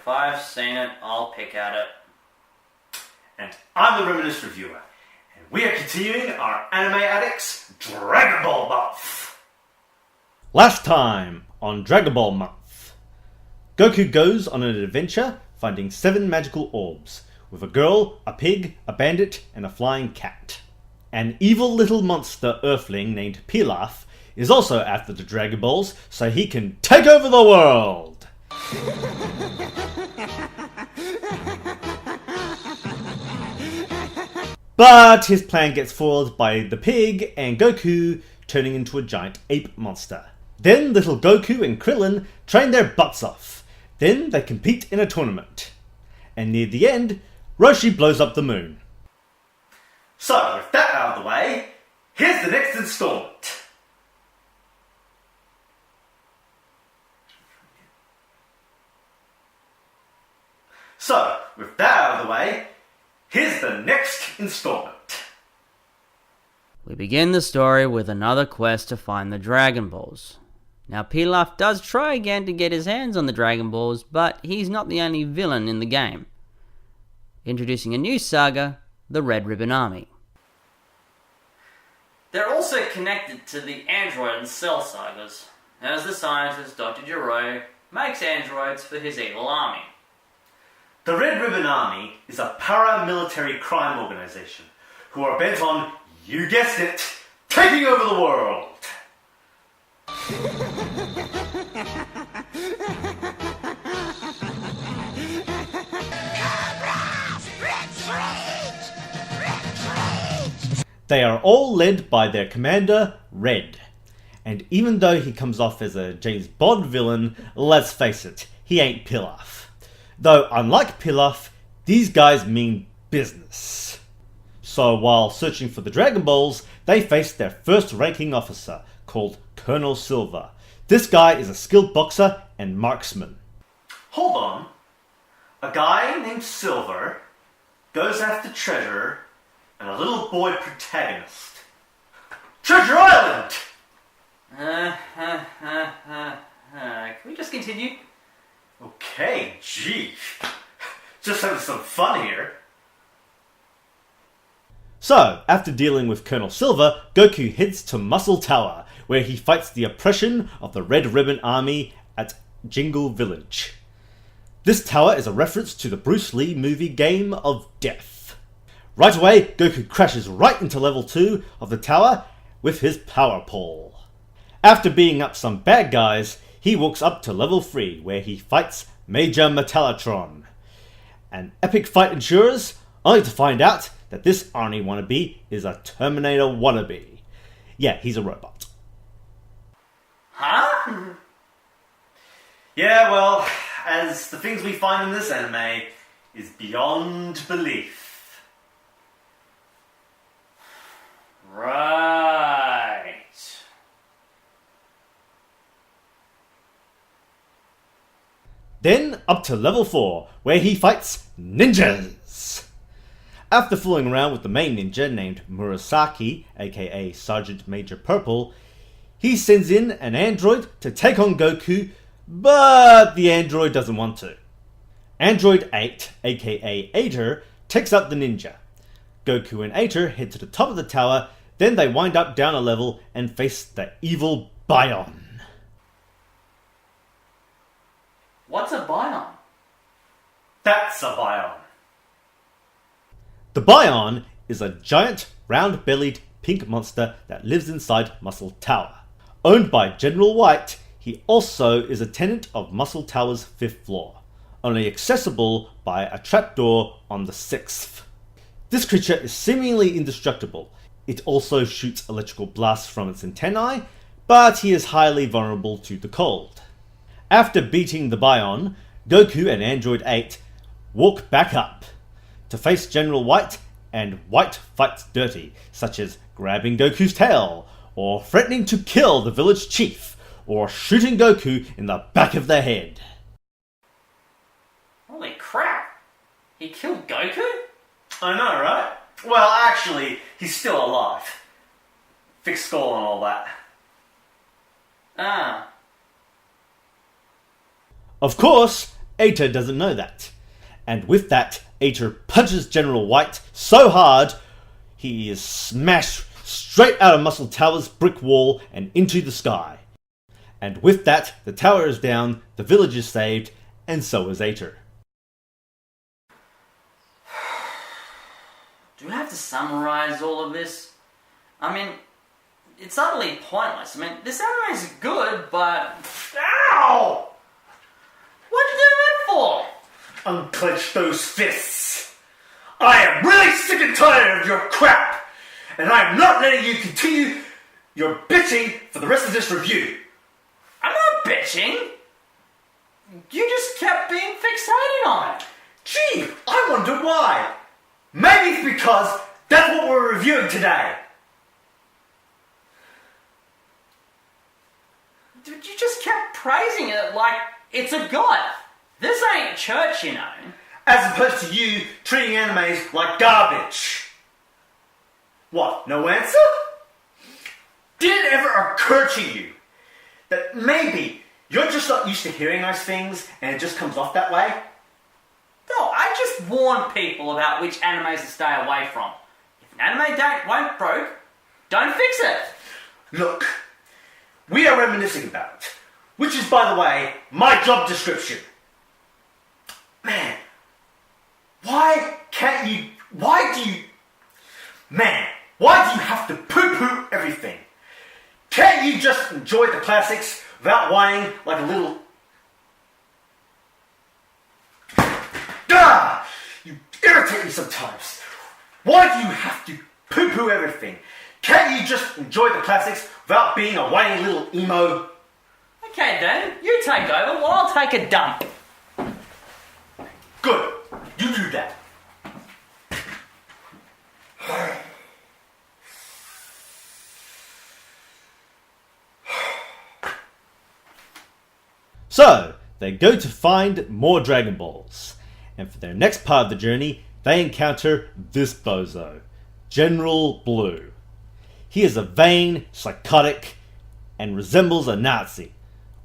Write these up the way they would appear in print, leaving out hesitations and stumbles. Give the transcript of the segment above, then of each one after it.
If I've seen it, I'll pick at it. And I'm the Reminisce Reviewer, and we are continuing our Anime Addict's DragonBall month. Last time on DragonBall month, Goku goes on an adventure finding 7 magical orbs, with a girl, a pig, a bandit, and a flying cat. An evil little monster earthling named Pilaf is also after the Dragon Balls so he can take over the world! But his plan gets foiled by the pig and Goku turning into a giant ape monster. Then little Goku and Krillin train their butts off. Then they compete in a tournament. And near the end, Roshi blows up the moon. So, with that out of the way, here's the next installment. We begin the story with another quest to find the Dragon Balls. Now Pilaf does try again to get his hands on the Dragon Balls, but he's not the only villain in the game. Introducing a new saga, the Red Ribbon Army. They're also connected to the Android and Cell sagas, as the scientist Dr. Gero makes androids for his evil army. The Red Ribbon Army is a paramilitary crime organization who are bent on, you guessed it, taking over the world. They are all led by their commander, Red. And even though he comes off as a James Bond villain, let's face it, he ain't Pilaf. Though unlike Pilaf, these guys mean business. So while searching for the Dragon Balls, they face their first ranking officer, called Colonel Silver. This guy is a skilled boxer and marksman. Hold on. A guy named Silver goes after treasure and a little boy protagonist. Treasure Island! Can we just continue? Okay, gee. Just having some fun here. So, after dealing with Colonel Silver, Goku heads to Muscle Tower, where he fights the oppression of the Red Ribbon Army at Jingle Village. This tower is a reference to the Bruce Lee movie Game of Death. Right away, Goku crashes right into level 2 of the tower with his power pole. After beating up some bad guys, he walks up to level 3, where he fights Major Metallotron. An epic fight ensures, only to find out that this Arnie wannabe is a Terminator wannabe. Yeah, he's a robot. Huh? Yeah, well, as the things we find in this anime is beyond belief. Right. Then up to level 4, where he fights ninjas. After fooling around with the main ninja named Murasaki, aka Sergeant Major Purple, he sends in an android to take on Goku, but the android doesn't want to. Android 8, aka Ater, takes out the ninja. Goku and Ater head to the top of the tower, then they wind up down a level and face the evil Bion. What's a Bion? That's a Bion. The Bion is a giant, round-bellied pink monster that lives inside Muscle Tower. Owned by General White, he also is a tenant of Muscle Tower's 5th floor, only accessible by a trapdoor on the 6th. This creature is seemingly indestructible. It also shoots electrical blasts from its antennae, but he is highly vulnerable to the cold. After beating the Bion, Goku and Android 8 walk back up to face General White, and White fights dirty, such as grabbing Goku's tail, or threatening to kill the village chief, or shooting Goku in the back of the head. Holy crap! He killed Goku? I know, right? Well, actually, he's still alive. Fixed skull and all that. Ah. Of course, Ater doesn't know that. And with that, Ater punches General White so hard, he is smashed straight out of Muscle Tower's brick wall and into the sky. And with that, the tower is down, the village is saved, and so is Ater. Do we have to summarize all of this? I mean, it's utterly pointless. I mean, this anime is good, but... Ow! What did you do that for? Unclench those fists. I am really sick and tired of your crap, and I am not letting you continue your bitching for the rest of this review. I'm not bitching. You just kept being fixated on it. Gee, I wonder why. Maybe it's because that's what we're reviewing today. Dude, you just kept praising it like it's a god. This ain't church, you know. As opposed to you treating animes like garbage. What, no answer? Did it ever occur to you that maybe you're just not used to hearing those things and it just comes off that way? No, I just warn people about which animes to stay away from. If an anime won't broke, don't fix it. Look, we are reminiscing about it, which is, by the way, my job description. Man, why do you have to poo-poo everything? Can't you just enjoy the classics without whining like a little... Ah! You irritate me sometimes. Why do you have to poo-poo everything? Can't you just enjoy the classics without being a whiny little emo? Okay then, you take over while I'll take a dump. Good, you do that. So, they go to find more Dragon Balls, and for their next part of the journey, they encounter this bozo, General Blue. He is a vain, psychotic, and resembles a Nazi,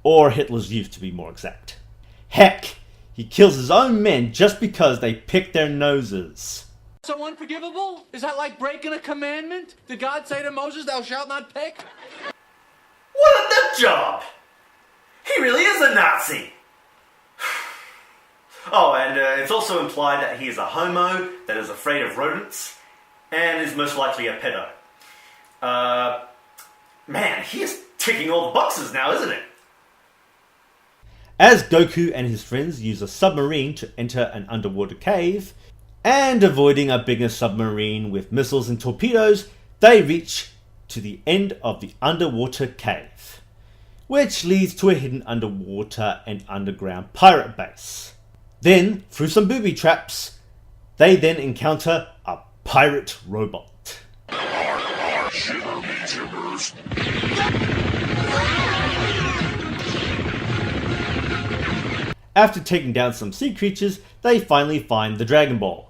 or Hitler's youth to be more exact. Heck, he kills his own men just because they pick their noses. So unforgivable? Is that like breaking a commandment? Did God say to Moses, thou shalt not pick? What a nut job! He really is a Nazi! Oh, and it's also implied that he is a homo that is afraid of rodents, and is most likely a pedo. Man, he is ticking all the boxes now, isn't it? As Goku and his friends use a submarine to enter an underwater cave, and avoiding a bigger submarine with missiles and torpedoes, they reach to the end of the underwater cave, which leads to a hidden underwater and underground pirate base. Then, through some booby traps, they then encounter a pirate robot. After taking down some sea creatures, they finally find the Dragon Ball.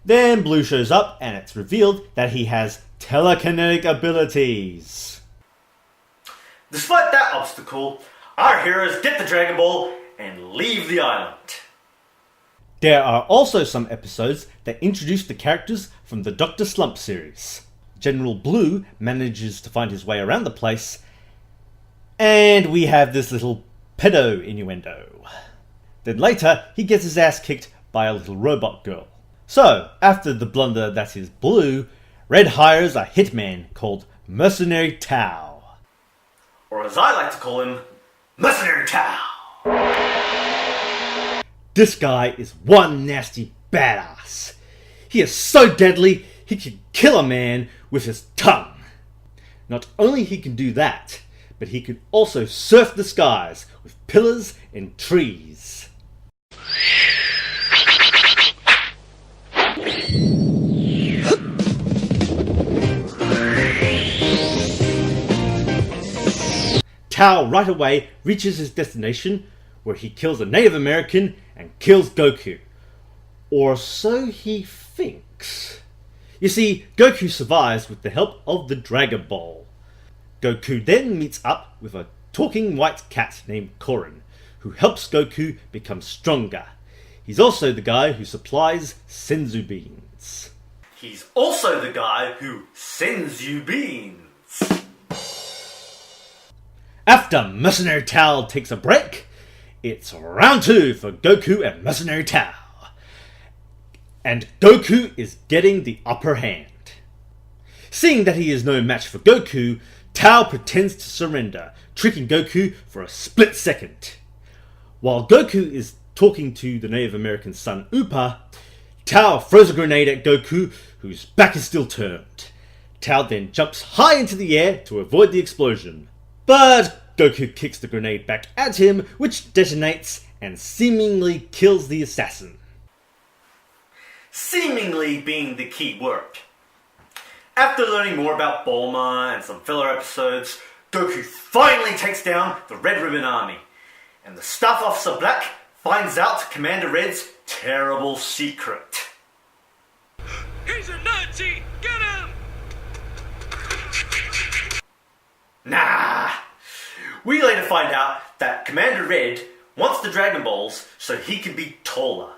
Then Blue shows up and it's revealed that he has telekinetic abilities. Despite that obstacle, our heroes get the Dragon Ball and leave the island. There are also some episodes that introduce the characters from the Dr. Slump series. General Blue manages to find his way around the place, and we have this little pedo innuendo. Then later, he gets his ass kicked by a little robot girl. So, after the blunder that is Blue, Red hires a hitman called Mercenary Tao. Or as I like to call him, Mercenary Tao. This guy is one nasty badass. He is so deadly, he can kill a man with his tongue. Not only he can do that, but he can also surf the skies with pillars and trees. Tao right away reaches his destination, where he kills a Native American and kills Goku. Or so he thinks. You see, Goku survives with the help of the Dragon Ball. Goku then meets up with a talking white cat named Korin, who helps Goku become stronger. He's also the guy who supplies senzu beans. He's also the guy who sends you beans. After Mercenary Tao takes a break, it's round 2 for Goku and Mercenary Tao. And Goku is getting the upper hand. Seeing that he is no match for Goku, Tao pretends to surrender, tricking Goku for a split second. While Goku is talking to the Native American son Upa, Tao throws a grenade at Goku, whose back is still turned. Tao then jumps high into the air to avoid the explosion. But Goku kicks the grenade back at him, which detonates and seemingly kills the assassin. Seemingly being the key word. After learning more about Bulma and some filler episodes, Goku finally takes down the Red Ribbon Army, and the Staff Officer Black finds out Commander Red's terrible secret. He's a Nazi! Get him! Nah! We later find out that Commander Red wants the Dragon Balls so he can be taller.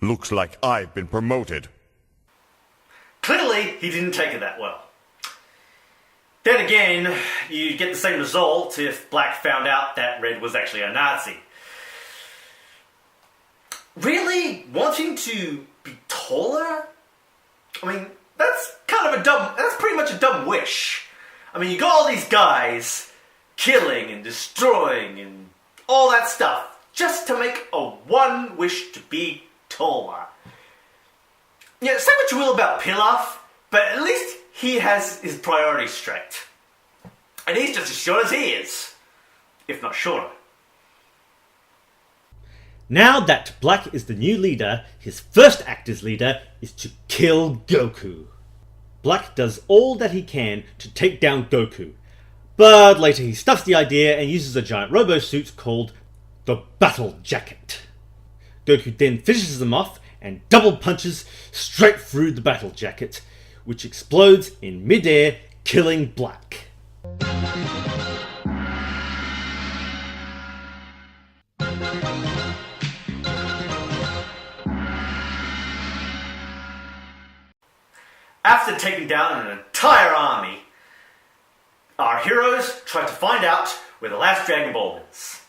Looks like I've been promoted. Clearly, he didn't take it that well. Then again, you get the same result if Black found out that Red was actually a Nazi. Really? Wanting to be taller? I mean, that's pretty much a dumb wish. I mean, you got all these guys killing and destroying and all that stuff just to make a one wish to be taller. Yeah, say what you will about Pilaf, but at least he has his priorities straight. And he's just as short as he is, if not shorter. Now that Black is the new leader, his first act as leader is to kill Goku. Black does all that he can to take down Goku, but later he stuffs the idea and uses a giant robo-suit called the Battle Jacket. Goku then finishes him off and double punches straight through the Battle Jacket, which explodes in mid-air, killing Black. After taking down an entire army, our heroes try to find out where the last Dragon Ball is.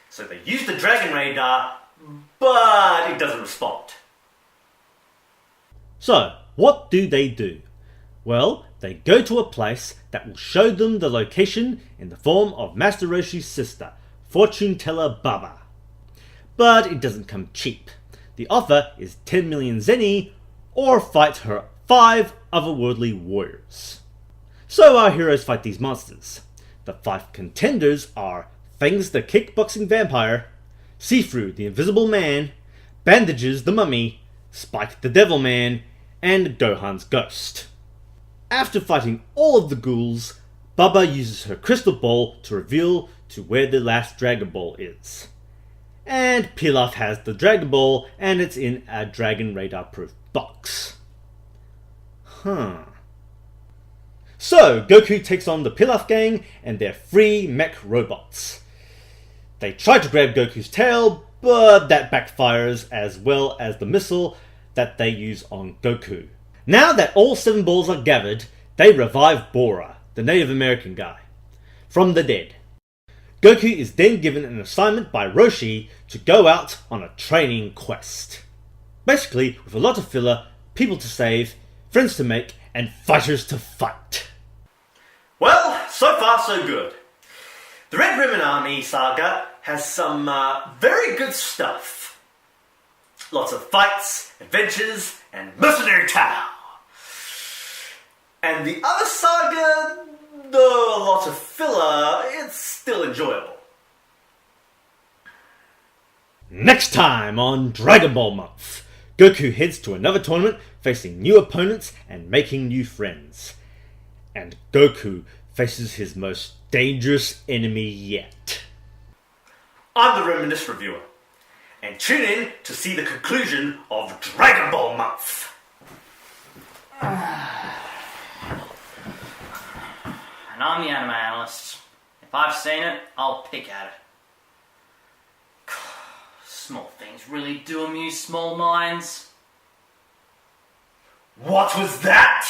So they use the Dragon Radar, but it doesn't respond. So, what do? Well, they go to a place that will show them the location in the form of Master Roshi's sister, Fortune Teller Baba. But it doesn't come cheap. The offer is 10 million zeni, or fight her 5 otherworldly warriors. So our heroes fight these monsters. The 5 contenders are Fangs the kickboxing vampire, See-Through the invisible man, Bandages the mummy, Spike the devil man, and Gohan's ghost. After fighting all of the ghouls, Baba uses her crystal ball to reveal to where the last Dragon Ball is. And Pilaf has the Dragon Ball, and it's in a Dragon Radar proof box. So, Goku takes on the Pilaf gang and their 3 mech robots. They try to grab Goku's tail, but that backfires, as well as the missile that they use on Goku. Now that all 7 balls are gathered, they revive Bora, the Native American guy, from the dead. Goku is then given an assignment by Roshi to go out on a training quest. Basically, with a lot of filler, people to save, friends to make, and fighters to fight. Well, so far so good. The Red Ribbon Army saga has some very good stuff. Lots of fights, adventures, and mercenary Tao. And the other saga, though a lot of filler, it's still enjoyable. Next time on Dragon Ball Month, Goku heads to another tournament facing new opponents and making new friends. And Goku faces his most dangerous enemy yet. I'm the Reminisce Reviewer, and tune in to see the conclusion of Dragon Ball Month. And I'm the anime analyst. If I've seen it, I'll pick at it. Small things really do amuse small minds. What was that?